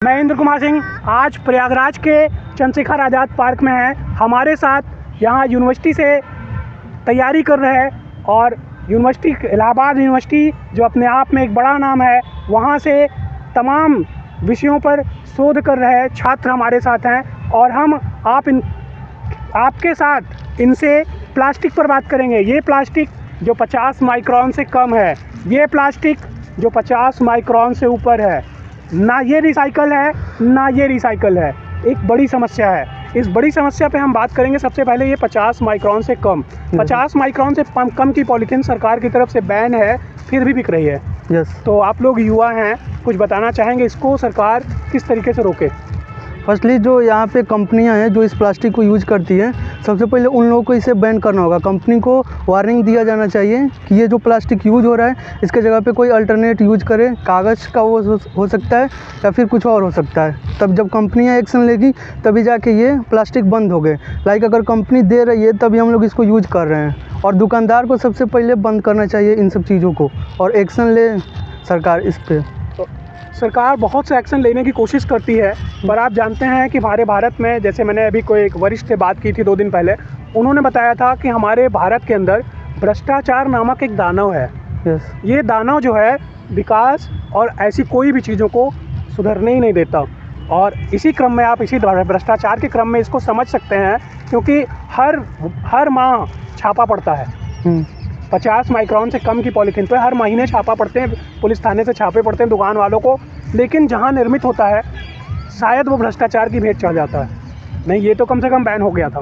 मैं इंद्र कुमार सिंह आज प्रयागराज के चंद्रशेखर आज़ाद पार्क में है। हमारे साथ यहाँ यूनिवर्सिटी से तैयारी कर रहे हैं और यूनिवर्सिटी इलाहाबाद यूनिवर्सिटी जो अपने आप में एक बड़ा नाम है, वहाँ से तमाम विषयों पर शोध कर रहे छात्र हमारे साथ हैं और हम आपके साथ इनसे प्लास्टिक पर बात करेंगे। ये प्लास्टिक जो 50 माइक्रोन से कम है, ये प्लास्टिक जो 50 माइक्रोन से ऊपर है, ना ये रिसाइकल है ना ये रिसाइकल है। एक बड़ी समस्या है। इस बड़ी समस्या पे हम बात करेंगे। सबसे पहले ये 50 माइक्रोन से कम, 50 माइक्रोन से कम की पॉलीथीन सरकार की तरफ से बैन है, फिर भी बिक रही है। तो आप लोग युवा हैं, कुछ बताना चाहेंगे इसको सरकार किस तरीके से रोके? फर्स्टली जो यहाँ पे कंपनियाँ हैं जो इस प्लास्टिक को यूज करती हैं, सबसे पहले उन लोगों को इसे बैन करना होगा। कंपनी को वार्निंग दिया जाना चाहिए कि ये जो प्लास्टिक यूज हो रहा है इसके जगह पे कोई अल्टरनेट यूज करे। कागज़ का वो हो सकता है या फिर कुछ और हो सकता है। तब जब कंपनियाँ एक्शन लेगी तभी जाके ये प्लास्टिक बंद हो गए। लाइक अगर कंपनी दे रही है तभी हम लोग इसको यूज कर रहे हैं और दुकानदार को सबसे पहले बंद करना चाहिए इन सब चीज़ों को और एक्शन ले सरकार इस पर। सरकार बहुत से एक्शन लेने की कोशिश करती है, पर आप जानते हैं कि हमारे भारत में, जैसे मैंने अभी कोई एक वरिष्ठ से बात की थी 2 दिन पहले, उन्होंने बताया था कि हमारे भारत के अंदर भ्रष्टाचार नामक एक दानव है। ये दानव जो है विकास और ऐसी कोई भी चीज़ों को सुधरने ही नहीं देता। और इसी क्रम में आप इसी भ्रष्टाचार के क्रम में इसको समझ सकते हैं, क्योंकि हर माह छापा पड़ता है। 50 माइक्रोन से कम की पॉलीथीन पे हर महीने छापा पड़ते हैं, पुलिस थाने से छापे पड़ते हैं दुकान वालों को, लेकिन जहां निर्मित होता है शायद वो भ्रष्टाचार की भेंट चढ़ जाता है। नहीं, ये तो कम से कम बैन हो गया था।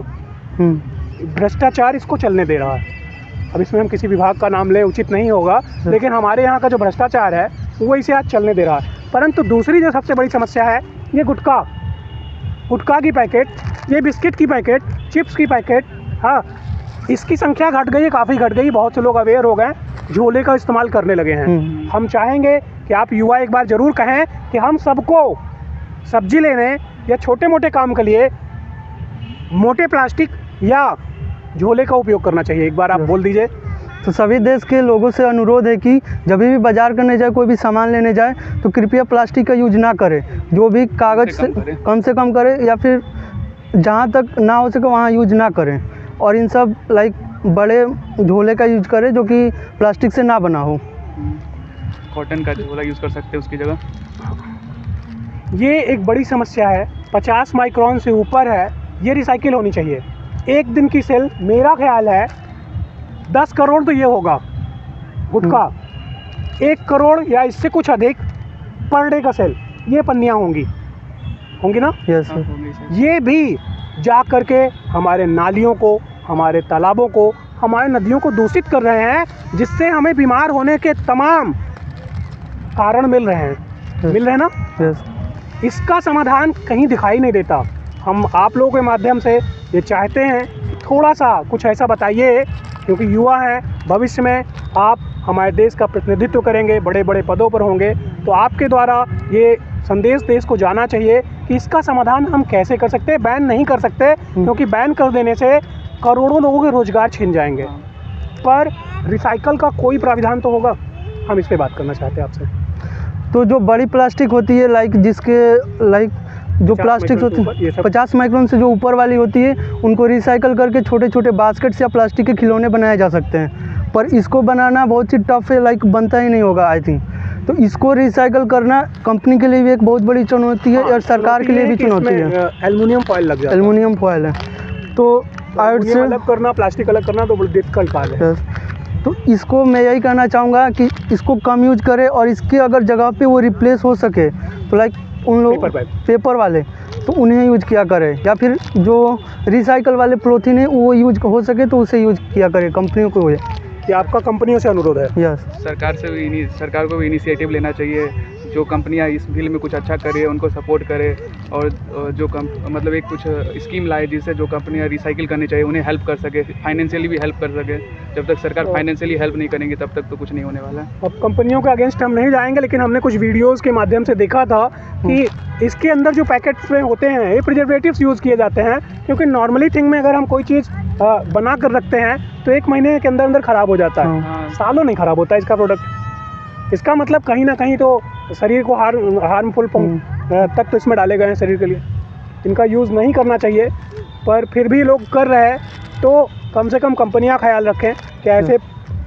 भ्रष्टाचार इसको चलने दे रहा है। अब इसमें हम किसी विभाग का नाम ले, उचित नहीं होगा, लेकिन हमारे यहाँ का जो भ्रष्टाचार है वो इसे आज चलने दे रहा है। परंतु दूसरी जो सबसे बड़ी समस्या है, ये गुटखा की पैकेट, ये बिस्किट की पैकेट, चिप्स की पैकेट, हाँ, इसकी संख्या घट गई है, काफ़ी घट गई। बहुत से लोग अवेयर हो गए, झोले का इस्तेमाल करने लगे हैं। हम चाहेंगे कि आप युवा एक बार ज़रूर कहें कि हम सबको सब्जी लेने या छोटे मोटे काम के लिए मोटे प्लास्टिक या झोले का उपयोग करना चाहिए। एक बार आप बोल दीजिए। तो सभी देश के लोगों से अनुरोध है कि जब भी बाजार करने जाए, कोई भी सामान लेने जाए, तो कृपया प्लास्टिक का यूज ना करें। जो भी कागज़ से कम से कम करें या फिर जहाँ तक ना हो सके वहाँ यूज ना करें। और इन सब लाइक बड़े झोले का यूज करें जो कि प्लास्टिक से ना बना हो। कॉटन का झोला यूज़ कर सकते हैं उसकी जगह। ये एक बड़ी समस्या है। 50 माइक्रोन से ऊपर है, ये रिसाइकिल होनी चाहिए। एक दिन की सेल, मेरा ख्याल है 10 करोड़ तो ये होगा गुटखा। 1 करोड़ या इससे कुछ अधिक पर डे का सेल, ये पन्नियाँ होंगी ना? यस। ये भी जा कर के हमारे नालियों को, हमारे तालाबों को, हमारे नदियों को दूषित कर रहे हैं, जिससे हमें बीमार होने के तमाम कारण मिल रहे हैं ना? यस। इसका समाधान कहीं दिखाई नहीं देता। हम आप लोगों के माध्यम से ये चाहते हैं थोड़ा सा कुछ ऐसा बताइए, क्योंकि युवा हैं, भविष्य में आप हमारे देश का प्रतिनिधित्व करेंगे, बड़े बड़े पदों पर होंगे, तो आपके द्वारा ये संदेश देश को जाना चाहिए कि इसका समाधान हम कैसे कर सकते हैं। बैन नहीं कर सकते, क्योंकि बैन कर देने से करोड़ों लोगों के रोज़गार छिन जाएंगे, पर रिसाइकल का कोई प्राविधान तो होगा। हम इस पे बात करना चाहते हैं आपसे। तो जो बड़ी प्लास्टिक होती है, जो प्लास्टिक होती है 50 माइक्रोन से जो ऊपर वाली होती है, उनको रिसाइकल करके छोटे छोटे बास्केट्स या प्लास्टिक के खिलौने बनाए जा सकते हैं। पर इसको बनाना बहुत ही टफ है, बनता ही नहीं होगा आई थिंक। तो इसको रिसाइकल करना कंपनी के लिए भी एक बहुत बड़ी चुनौती है और सरकार के लिए भी चुनौती है। एल्युमिनियम फॉयल लग जाता है। एल्युमिनियम फॉयल है, तो से अलग करना, प्लास्टिक अलग करना तो बड़ी डिफिकल्ट काम है। तो इसको मैं यही कहना चाहूँगा कि इसको कम यूज करें और इसकी अगर जगह पे वो रिप्लेस हो सके तो उन लोग पेपर वाले तो उन्हें यूज किया करें, या फिर जो रिसाइकल वाले पॉलीथीन है वो यूज हो सके तो उसे यूज किया करें कंपनियों को। ये आपका कंपनियों से अनुरोध है? यस। सरकार को भी इनिशिएटिव लेना चाहिए। जो कंपनियां इस फील्ड में कुछ अच्छा करे उनको सपोर्ट करे, और जो मतलब एक कुछ स्कीम लाए जिससे जो कंपनियां रिसाइकिल करनी चाहिए उन्हें हेल्प कर सके, फाइनेंशियली भी हेल्प कर सके। जब तक सरकार फाइनेंशियली हेल्प नहीं करेंगी तब तक तो कुछ नहीं होने वाला है। अब कंपनियों के अगेंस्ट हम नहीं जाएंगे, लेकिन हमने कुछ वीडियोज़ के माध्यम से देखा था कि इसके अंदर जो पैकेट्स में होते हैं ये प्रिजर्वेटिव्स यूज़ किए जाते हैं, क्योंकि नॉर्मली थिंग में अगर हम कोई चीज़ बना कर रखते हैं तो 1 महीने के अंदर ख़राब हो जाता है। सालों नहीं ख़राब होता है इसका प्रोडक्ट। इसका मतलब कहीं ना कहीं तो शरीर को हार्मफुल तत्व तो इसमें डाले गए हैं शरीर के लिए, इनका यूज़ नहीं करना चाहिए, पर फिर भी लोग कर रहे हैं। तो कम से कम कंपनियां ख्याल रखें कि ऐसे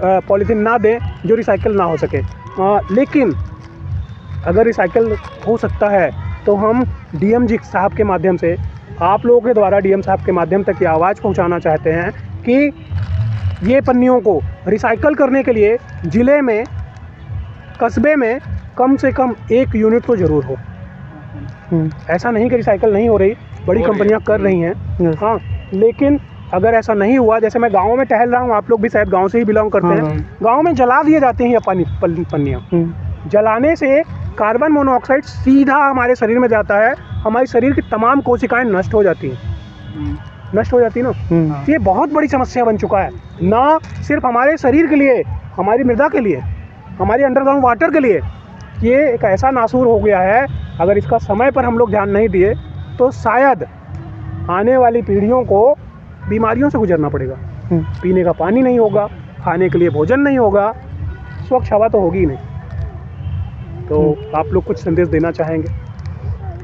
पॉलीथीन ना दें जो रिसाइकिल ना हो सके। लेकिन अगर रिसाइकिल हो सकता है तो हम डीएम जी साहब के माध्यम से, आप लोगों के द्वारा डीएम साहब के माध्यम तक ये आवाज़ पहुंचाना चाहते हैं कि ये पन्नियों को रिसाइकिल करने के लिए ज़िले में, कस्बे में कम से कम 1 यूनिट तो ज़रूर हो। ऐसा नहीं कि रिसाइकिल नहीं हो रही, बड़ी कंपनियां कर रही हैं, हाँ, लेकिन अगर ऐसा नहीं हुआ, जैसे मैं गाँव में टहल रहा हूँ, आप लोग भी शायद गाँव से ही बिलोंग करते हैं, गाँव में जला दिए जाते हैं ये पन्नियाँ। जलाने से कार्बन मोनोऑक्साइड सीधा हमारे शरीर में जाता है, हमारे शरीर की तमाम कोशिकाएं नष्ट हो जाती हैं, नष्ट हो जाती ना। ये बहुत बड़ी समस्या बन चुका है, ना सिर्फ हमारे शरीर के लिए, हमारी मृदा के लिए, हमारे अंडरग्राउंड वाटर के लिए। ये एक ऐसा नासूर हो गया है, अगर इसका समय पर हम लोग ध्यान नहीं दिए तो शायद आने वाली पीढ़ियों को बीमारियों से गुजरना पड़ेगा। पीने का पानी नहीं होगा, खाने के लिए भोजन नहीं होगा, स्वच्छ हवा तो होगी ही नहीं। तो आप लोग कुछ संदेश देना चाहेंगे?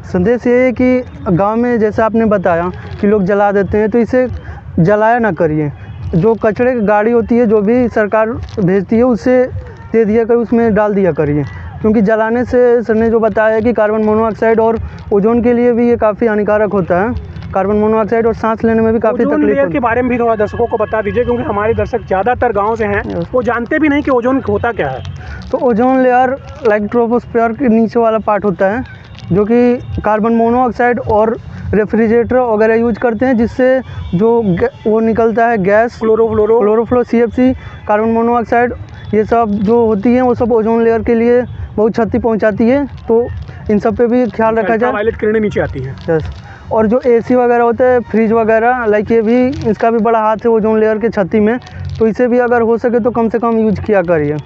संदेश ये है कि गांव में जैसे आपने बताया कि लोग जला देते हैं, तो इसे जलाया ना करिए। जो कचरे की गाड़ी होती है, जो भी सरकार भेजती है, उसे दे दिया कर, उसमें डाल दिया करिए, क्योंकि जलाने से सर ने जो बताया कि कार्बन मोनोऑक्साइड और ओजोन के लिए भी ये काफ़ी हानिकारक होता है। कार्बन मोनोऑक्साइड और सांस लेने में भी काफ़ी तकलीफ होती है। के बारे में भी थोड़ा दर्शकों को बता दीजिए, क्योंकि हमारे दर्शक ज़्यादातर गाँव से हैं, वो जानते भी नहीं कि ओजोन होता क्या है। तो ओजोन लेयर लाइक ट्रोपोस्फीयर के नीचे वाला पार्ट होता है, जो कि कार्बन मोनोऑक्साइड और रेफ्रिजरेटर वगैरह यूज करते हैं, जिससे जो वो निकलता है गैस, क्लोरोफ्लो, CFC, कार्बन मोनोऑक्साइड, ये सब जो होती है वो सब ओजोन लेयर के लिए बहुत क्षति पहुंचाती है। तो इन सब पे भी ख्याल रखा जाए। वायलेट किरणें नीचे आती हैं। यस। और जो AC वगैरह होते हैं, फ्रिज वगैरह, लाइक ये भी, इसका भी बड़ा हाथ है ओजोन लेयर के क्षति में। तो इसे भी अगर हो सके तो कम से कम यूज किया करिए।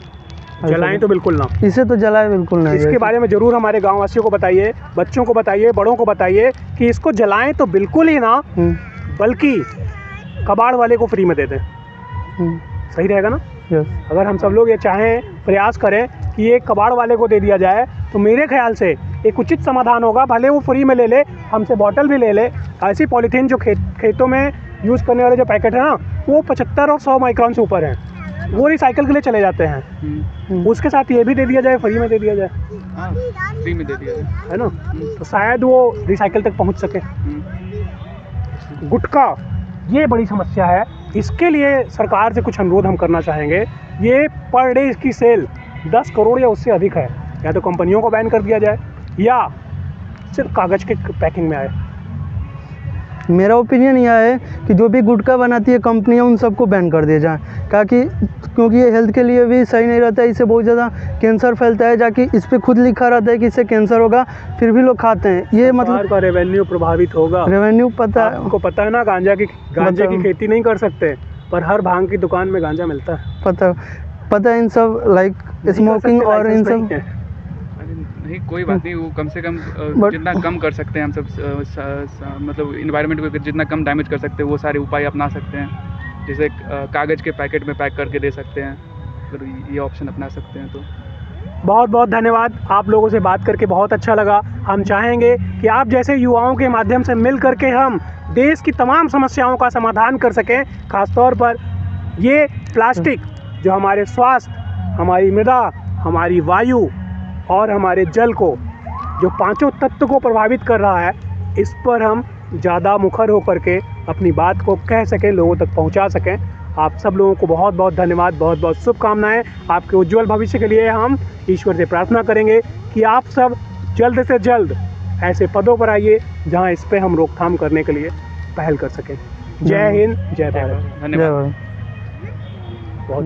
जलाएं तो बिल्कुल ना, इसे तो जलाएं बिल्कुल नहीं। इसके बारे में ज़रूर हमारे गाँव वासियों को बताइए, बच्चों को बताइए, बड़ों को बताइए कि इसको जलाएं तो बिल्कुल ही ना, बल्कि कबाड़ वाले को फ्री में दे दें। सही रहेगा ना? अगर हम सब लोग ये चाहें, प्रयास करें कि ये कबाड़ वाले को दे दिया जाए, तो मेरे ख्याल से एक उचित समाधान होगा। भले वो फ्री में ले ले, हमसे बॉटल भी ले ले। ऐसी पॉलीथीन जो खेतों में यूज़ करने वाले जो पैकेट है ना, वो 75 और 100 माइक्रॉन से ऊपर हैं, वो रिसाइकिल के लिए चले जाते हैं। उसके साथ ये भी दे दिया जाए, फ्री में दे दिया जाए, फ्री में दे दिया जाए, है ना, तो शायद वो रिसाइकिल तक पहुंच सके। गुटखा, ये बड़ी समस्या है, इसके लिए सरकार से कुछ अनुरोध हम करना चाहेंगे। ये पर डे इसकी सेल 10 करोड़ या उससे अधिक है। या तो कंपनियों को बैन कर दिया जाए, या सिर्फ कागज़ के पैकिंग में आए। मेरा ओपिनियन यह है कि जो भी गुटखा बनाती है कंपनियां, उन सबको बैन कर दिया जाए, क्योंकि ये हेल्थ के लिए भी सही नहीं रहता है। इससे बहुत ज़्यादा कैंसर फैलता है, जाकि इस पर खुद लिखा रहता है कि इससे कैंसर होगा, फिर भी लोग खाते हैं। ये मतलब का रेवेन्यू प्रभावित होगा। रेवेन्यू पता है आपको, पता है ना, गांजे की खेती नहीं कर सकते, पर हर भांग की दुकान में गांजा मिलता है। पता है इन सब लाइक स्मोकिंग और इन सब नहीं, कोई बात नहीं, वो कम से कम जितना कम कर सकते हैं हम सब, मतलब इन्वायरमेंट को जितना कम डैमेज कर सकते हैं, वो सारे उपाय अपना सकते हैं। जैसे कागज़ के पैकेट में पैक करके दे सकते हैं, अगर ये ऑप्शन अपना सकते हैं तो। बहुत बहुत धन्यवाद, आप लोगों से बात करके बहुत अच्छा लगा। हम चाहेंगे कि आप जैसे युवाओं के माध्यम से मिल करके हम देश की तमाम समस्याओं का समाधान कर सकें। ख़ासतौर पर ये प्लास्टिक जो हमारे स्वास्थ्य, हमारी मृदा, हमारी वायु और हमारे जल को, जो पांचों तत्व को प्रभावित कर रहा है, इस पर हम ज़्यादा मुखर होकर के अपनी बात को कह सकें, लोगों तक पहुंचा सकें। आप सब लोगों को बहुत बहुत धन्यवाद, बहुत बहुत शुभकामनाएं। आपके उज्जवल भविष्य के लिए हम ईश्वर से प्रार्थना करेंगे कि आप सब जल्द से जल्द ऐसे पदों पर आइए जहां इस पे हम रोकथाम करने के लिए पहल कर सकें। जय हिंद, जय भारत। धन्यवाद। बहुत